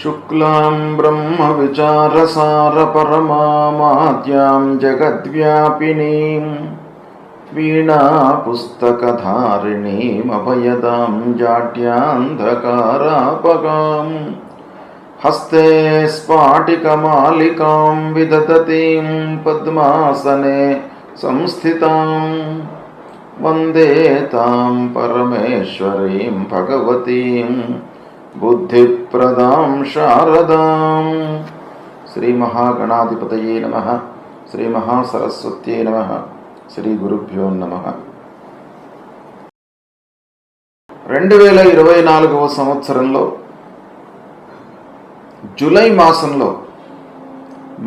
शुक्लां ब्रह्मविचारसारपरमामाद्यां जगद्व्यापिनीं वीणापुस्तकधारिणीमभयदां जाड्यान्धकारापगां हस्ते स्फाटिकमालिकां विदधतीं पद्मासने संस्थितां वन्दे तां परमेश्वरीं भगवतीं बुद्धिप्रदां शारदां। श्री महागणाधिपतये नमः। श्री महासरस्वत्यै नमः। श्री गुरुभ्यो नमः। 2024వ సంవత్సరంలో జూలై మాసంలో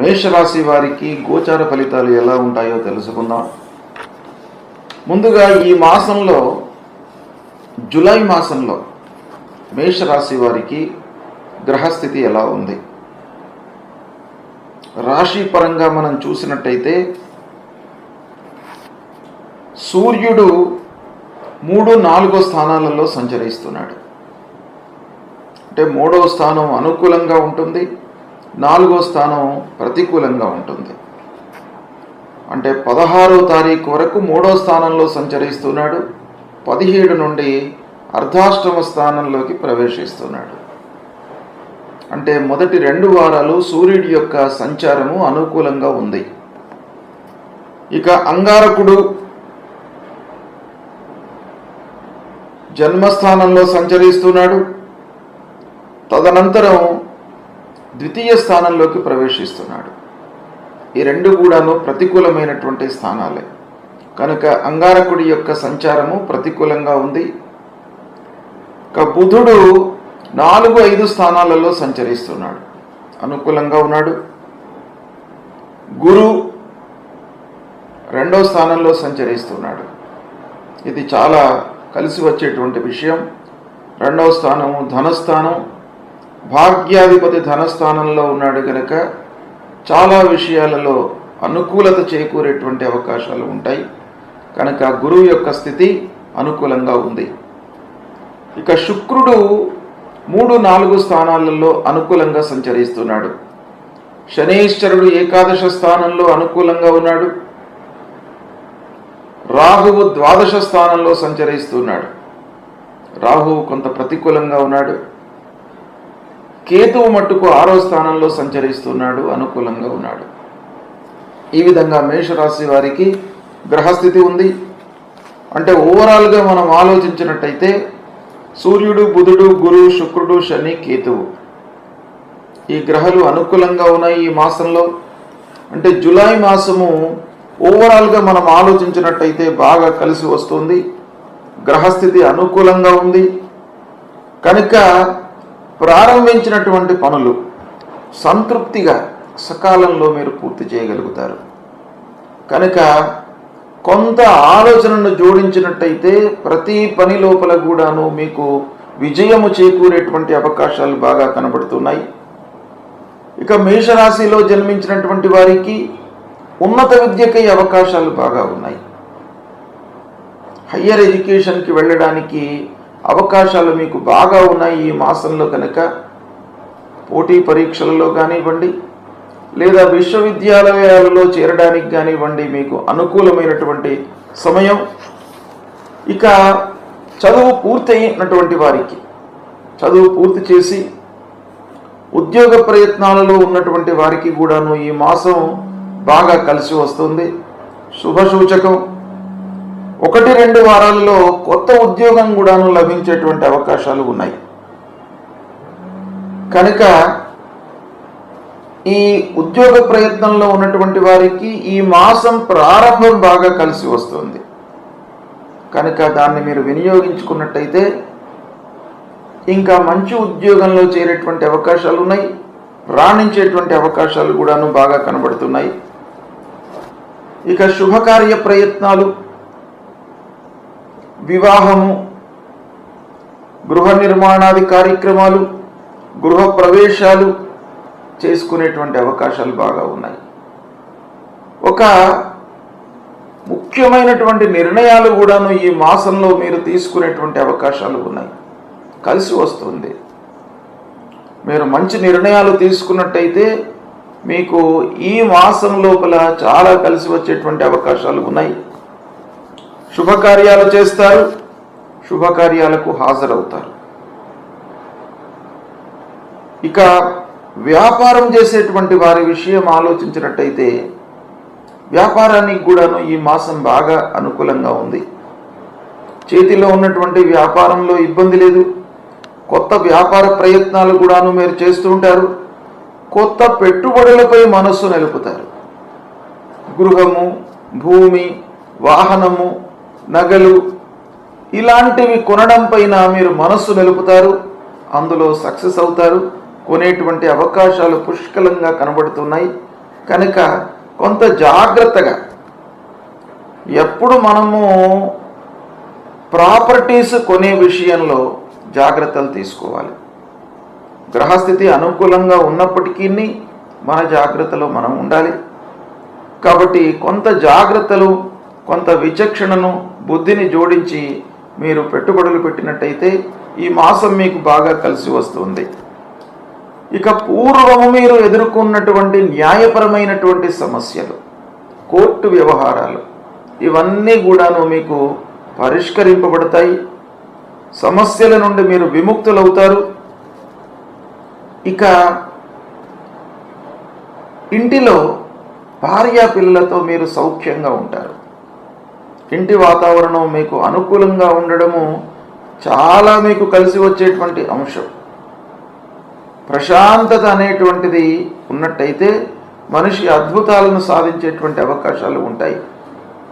మేషరాశి వారికి గోచార ఫలితాలు ఎలా ఉంటాయో తెలుసుకుందాం. ముందుగా ఈ మాసంలో జూలై మాసంలో మేషరాశి వారికి గ్రహస్థితి ఎలా ఉంది? రాశి పరంగా మనం చూసినట్టయితే సూర్యుడు 3, 4 స్థానాలలో సంచరిస్తున్నాడు. అంటే 3వ స్థానం అనుకూలంగా ఉంటుంది, 4వ స్థానం ప్రతికూలంగా ఉంటుంది. అంటే 16వ తారీఖు వరకు 3వ స్థానంలో సంచరిస్తున్నాడు. 17 నుండి అర్ధాష్టమ స్థానంలోకి ప్రవేశిస్తున్నాడు. అంటే మొదటి 2 వారాలు సూర్యుడి యొక్క సంచారము అనుకూలంగా ఉంది. ఇక అంగారకుడు జన్మస్థానంలో సంచరిస్తున్నాడు. తదనంతరం ద్వితీయ స్థానంలోకి ప్రవేశిస్తున్నాడు. ఈ 2 కూడాను ప్రతికూలమైనటువంటి స్థానాలే కనుక అంగారకుడి యొక్క సంచారము ప్రతికూలంగా ఉంది. బుధుడు 4, 5 స్థానాలలో సంచరిస్తున్నాడు, అనుకూలంగా ఉన్నాడు. గురు 2వ స్థానంలో సంచరిస్తున్నాడు. ఇది చాలా కలిసి వచ్చేటువంటి విషయం. 2వ స్థానము ధనస్థానం, భాగ్యాధిపతి ధనస్థానంలో ఉన్నాడు కనుక చాలా విషయాలలో అనుకూలత చేకూరేటువంటి అవకాశాలు ఉంటాయి. కనుక గురువు యొక్క స్థితి అనుకూలంగా ఉంది. ఇక శుక్రుడు 3, 4 స్థానాలలో అనుకూలంగా సంచరిస్తున్నాడు. శనీశ్వరుడు ఏకాదశ స్థానంలో అనుకూలంగా ఉన్నాడు. రాహువు ద్వాదశ స్థానంలో సంచరిస్తున్నాడు. రాహువు కొంత ప్రతికూలంగా ఉన్నాడు. కేతువు మట్టుకు 6వ స్థానంలో సంచరిస్తున్నాడు, అనుకూలంగా ఉన్నాడు. ఈ విధంగా మేషరాశి వారికి గ్రహస్థితి ఉంది. అంటే ఓవరాల్గా మనం ఆలోచించినట్టయితే సూర్యుడు, బుధుడు, గురు, శుక్రుడు, శని, కేతువు ఈ గ్రహాలు అనుకూలంగా ఉన్నాయి ఈ మాసంలో. అంటే జూలై మాసము ఓవరాల్గా మనం ఆలోచించినట్టయితే బాగా కలిసి వస్తుంది. గ్రహస్థితి అనుకూలంగా ఉంది కనుక ప్రారంభించినటువంటి పనులు సంతృప్తిగా సకాలంలో మీరు పూర్తి చేయగలుగుతారు. కనుక కొంత ఆలోచనను జోడించినట్టయితే ప్రతి పని లోపల కూడాను మీకు విజయము చేకూరేటువంటి అవకాశాలు బాగా కనబడుతున్నాయి. ఇక మేషరాశిలో జన్మించినటువంటి వారికి ఉన్నత విద్యకై అవకాశాలు బాగా ఉన్నాయి. హయ్యర్ ఎడ్యుకేషన్కి వెళ్ళడానికి అవకాశాలు మీకు బాగా ఉన్నాయి ఈ మాసంలో. కనుక పోటీ పరీక్షలలో కానివ్వండి, లేదా విశ్వవిద్యాలయాలలో చేరడానికి కానివ్వండి, మీకు అనుకూలమైనటువంటి సమయం. ఇక చదువు పూర్తయినటువంటి వారికి, చదువు పూర్తి చేసి ఉద్యోగ ప్రయత్నాలలో ఉన్నటువంటి వారికి కూడాను ఈ మాసం బాగా కలిసి వస్తుంది, శుభసూచకం. 1, 2 వారాల్లో కొత్త ఉద్యోగం కూడాను లభించేటువంటి అవకాశాలు ఉన్నాయి. కనుక ఈ ఉద్యోగ ప్రయత్నంలో ఉన్నటువంటి వారికి ఈ మాసం ప్రారంభం బాగా కలిసి వస్తుంది. కనుక దాన్ని మీరు వినియోగించుకున్నట్టయితే ఇంకా మంచి ఉద్యోగంలో చేరేటువంటి అవకాశాలు ఉన్నాయి. రాణించేటువంటి అవకాశాలు కూడాను బాగా కనబడుతున్నాయి. ఇక శుభకార్య ప్రయత్నాలు, వివాహము, గృహ నిర్మాణాది కార్యక్రమాలు, గృహ ప్రవేశాలు చేసుకునేటువంటి అవకాశాలు బాగా ఉన్నాయి. ఒక ముఖ్యమైనటువంటి నిర్ణయాలు కూడాను ఈ మాసంలో మీరు తీసుకునేటువంటి అవకాశాలు ఉన్నాయి. కలిసి వస్తుంది. మీరు మంచి నిర్ణయాలు తీసుకున్నట్టయితే మీకు ఈ మాసం లోపల చాలా కలిసి వచ్చేటువంటి అవకాశాలు ఉన్నాయి. శుభకార్యాలు చేస్తారు, శుభకార్యాలకు హాజరవుతారు. ఇక వ్యాపారం చేసేటువంటి వారి విషయం ఆలోచించినట్టయితే వ్యాపారానికి కూడాను ఈ మాసం బాగా అనుకూలంగా ఉంది. చేతిలో ఉన్నటువంటి వ్యాపారంలో ఇబ్బంది లేదు. కొత్త వ్యాపార ప్రయత్నాలు కూడాను మీరు చేస్తూ ఉంటారు. కొత్త పెట్టుబడులపై మనస్సు నిలుపుతారు. గృహము, భూమి, వాహనము, నగలు ఇలాంటివి కొనడం పైన మీరు మనస్సు నిలుపుతారు. అందులో సక్సెస్ అవుతారు. కొనేటువంటి అవకాశాలు పుష్కలంగా కనబడుతున్నాయి. కనుక కొంత జాగ్రత్తగా, ఎప్పుడు మనము ప్రాపర్టీస్ కొనే విషయంలో జాగ్రత్తలు తీసుకోవాలి. గ్రహస్థితి అనుకూలంగా ఉన్నప్పటికీ మన జాగ్రత్తలో మనం ఉండాలి. కాబట్టి కొంత జాగ్రత్తలు, కొంత విచక్షణను, బుద్ధిని జోడించి మీరు పెట్టుబడులు పెట్టినట్టయితే ఈ మాసం మీకు బాగా కలిసి వస్తుంది. ఇక పూర్వము మీరు ఎదుర్కొన్నటువంటి న్యాయపరమైనటువంటి సమస్యలు, కోర్టు వ్యవహారాలు ఇవన్నీ కూడాను మీకు పరిష్కరింపబడతాయి. సమస్యల నుండి మీరు విముక్తులవుతారు. ఇక ఇంటిలో భార్యా పిల్లలతో మీరు సౌఖ్యంగా ఉంటారు. ఇంటి వాతావరణం మీకు అనుకూలంగా ఉండడము చాలా మీకు కలిసి వచ్చేటువంటి అంశం. ప్రశాంతత అనేటువంటిది ఉన్నట్టయితే మనిషి అద్భుతాలను సాధించేటువంటి అవకాశాలు ఉంటాయి.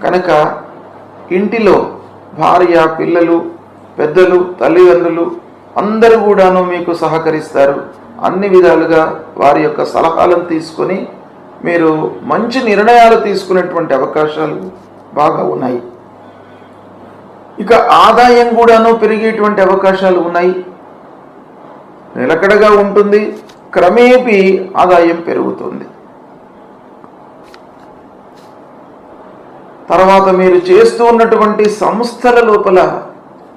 కనుక ఇంటిలో భార్య, పిల్లలు, పెద్దలు, తల్లిదండ్రులు అందరూ కూడాను మీకు సహకరిస్తారు. అన్ని విధాలుగా వారి యొక్క సలహాలను తీసుకొని మీరు మంచి నిర్ణయాలు తీసుకునేటువంటి అవకాశాలు బాగా ఉన్నాయి. ఇక ఆదాయం కూడాను పెరిగేటువంటి అవకాశాలు ఉన్నాయి. నిలకడగా ఉంటుంది. క్రమేపీ ఆదాయం పెరుగుతుంది. తర్వాత మీరు చేస్తూ ఉన్నటువంటి సంస్థల లోపల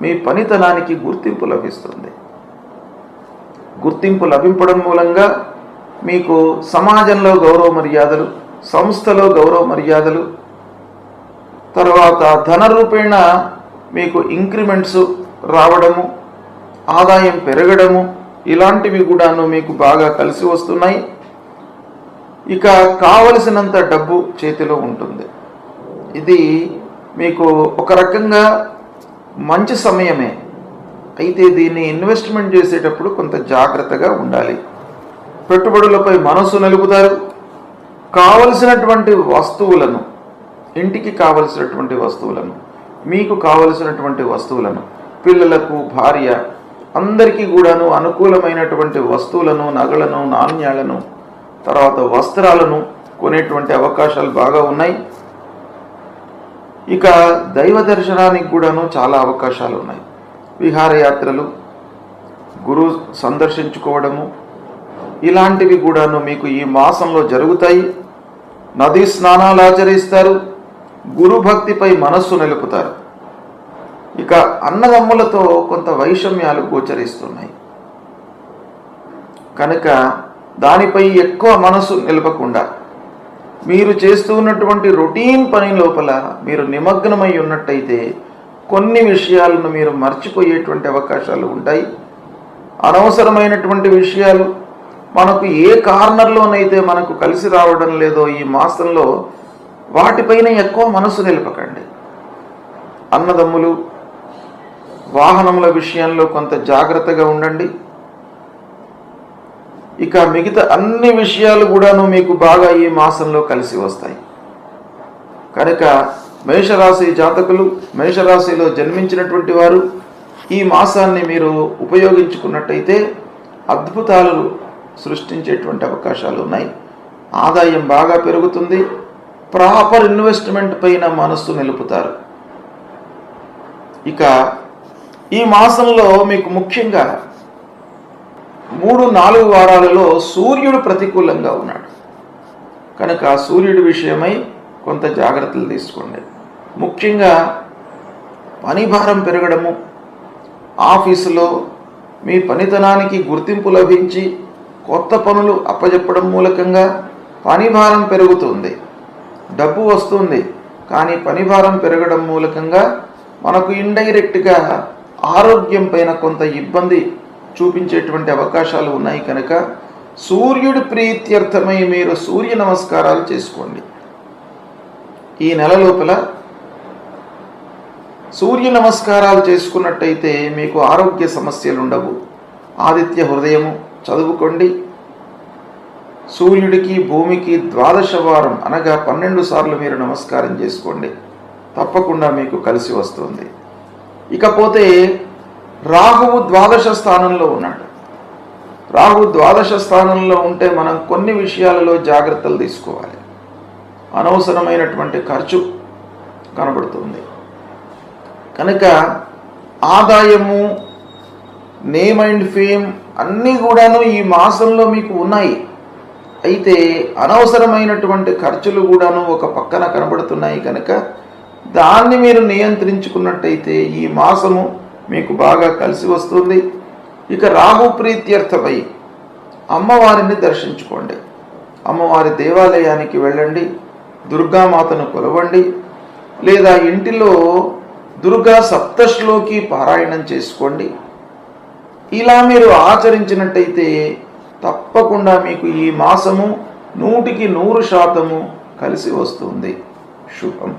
మీ పనితనానికి గుర్తింపు లభిస్తుంది. గుర్తింపు లభించడం మూలంగా మీకు సమాజంలో గౌరవ మర్యాదలు, సంస్థలో గౌరవ మర్యాదలు, తర్వాత ధన రూపేణ మీకు ఇంక్రిమెంట్స్ రావడము, ఆదాయం పెరగడము ఇలాంటివి కూడాను మీకు బాగా కలిసి వస్తున్నాయి. ఇక కావలసినంత డబ్బు చేతిలో ఉంటుంది. ఇది మీకు ఒక రకంగా మంచి సమయమే. అయితే దీన్ని ఇన్వెస్ట్మెంట్ చేసేటప్పుడు కొంత జాగ్రత్తగా ఉండాలి. పెట్టుబడులపై మనసు నిలుపుతారు. కావలసినటువంటి వస్తువులను, ఇంటికి కావలసినటువంటి వస్తువులను, మీకు కావలసినటువంటి వస్తువులను, పిల్లలకు, భార్య అందరికీ కూడాను అనుకూలమైనటువంటి వస్తువులను, నగలను, నాణ్యాలను, తర్వాత వస్త్రాలను కొనేటువంటి అవకాశాలు బాగా ఉన్నాయి. ఇక దైవ దర్శనానికి కూడాను చాలా అవకాశాలు ఉన్నాయి. విహారయాత్రలు, గురువు సందర్శించుకోవడము ఇలాంటివి కూడాను మీకు ఈ మాసంలో జరుగుతాయి. నదీ స్నానాలు ఆచరిస్తారు. గురు భక్తిపై మనస్సు నిలుపుతారు. ఇక అన్నదమ్ములతో కొంత వైషమ్యాలు గోచరిస్తున్నాయి. కనుక దానిపై ఎక్కువ మనసు నిలపకుండా మీరు చేస్తూ ఉన్నటువంటి రొటీన్ పని లోపల మీరు నిమగ్నమై ఉన్నట్టయితే కొన్ని విషయాలను మీరు మర్చిపోయేటువంటి అవకాశాలు ఉంటాయి. అనవసరమైనటువంటి విషయాలు మనకు ఏ కార్నర్లోనైతే మనకు కలిసి రావడం లేదో ఈ మాసంలో వాటిపైన ఎక్కువ మనసు నిలపకండి. అన్నదమ్ములు, వాహనముల విషయంలో కొంత జాగ్రత్తగా ఉండండి. ఇక మిగతా అన్ని విషయాలు కూడాను మీకు బాగా ఈ మాసంలో కలిసి వస్తాయి. కనుక మేషరాశి జాతకులు, మేషరాశిలో జన్మించినటువంటి వారు ఈ మాసాన్ని మీరు ఉపయోగించుకున్నట్టయితే అద్భుతాలు సృష్టించేటువంటి అవకాశాలు ఉన్నాయి. ఆదాయం బాగా పెరుగుతుంది. ప్రాపర్ ఇన్వెస్ట్మెంట్ పైన మనస్సు నిలుపుతారు. ఇక ఈ మాసంలో మీకు ముఖ్యంగా 3-4 వారాలలో సూర్యుడు ప్రతికూలంగా ఉన్నాడు. కనుక సూర్యుడి విషయమై కొంత జాగ్రత్తలు తీసుకోండి. ముఖ్యంగా పని భారం పెరగడము, ఆఫీసులో మీ పనితనానికి గుర్తింపు లభించి కొత్త పనులు అప్పజెప్పడం మూలకంగా పని భారం పెరుగుతుంది. డబ్బు వస్తుంది, కానీ పని భారం పెరగడం మూలకంగా మనకు ఇండైరెక్ట్గా ఆరోగ్యం పైన కొంత ఇబ్బంది చూపించేటువంటి అవకాశాలు ఉన్నాయి. కనుక సూర్యుడి ప్రీత్యర్థమై మీరు సూర్య నమస్కారాలు చేసుకోండి. ఈ నెల లోపల సూర్య నమస్కారాలు చేసుకున్నట్టయితే మీకు ఆరోగ్య సమస్యలు ఉండవు. ఆదిత్య హృదయము చదువుకోండి. సూర్యుడికి భూమికి 12 వారం అనగా 12 సార్లు మీరు నమస్కారం చేసుకోండి. తప్పకుండా మీకు కలిసి వస్తుంది. ఇకపోతే రాహువు 12 స్థానంలో ఉన్నాడు. రాహు 12 స్థానంలో ఉంటే మనం కొన్ని విషయాలలో జాగ్రత్తలు తీసుకోవాలి. అనవసరమైనటువంటి ఖర్చు కనబడుతుంది. కనుక ఆదాయము, నేమ్ అండ్ ఫేమ్ అన్నీ కూడాను ఈ మాసంలో మీకు ఉన్నాయి. అయితే అనవసరమైనటువంటి ఖర్చులు కూడాను ఒక పక్కన కనబడుతున్నాయి. కనుక దాన్ని మీరు నియంత్రించుకున్నట్టయితే ఈ మాసము మీకు బాగా కలిసి వస్తుంది. ఇక రాహు ప్రీత్యర్థమై అమ్మవారిని దర్శించుకోండి. అమ్మవారి దేవాలయానికి వెళ్ళండి. దుర్గామాతను కొలవండి. లేదా ఇంటిలో దుర్గా సప్తశ్లోకి పారాయణం చేసుకోండి. ఇలా మీరు ఆచరించినట్టయితే తప్పకుండా మీకు ఈ మాసము 100% కలిసి వస్తుంది. శుభం.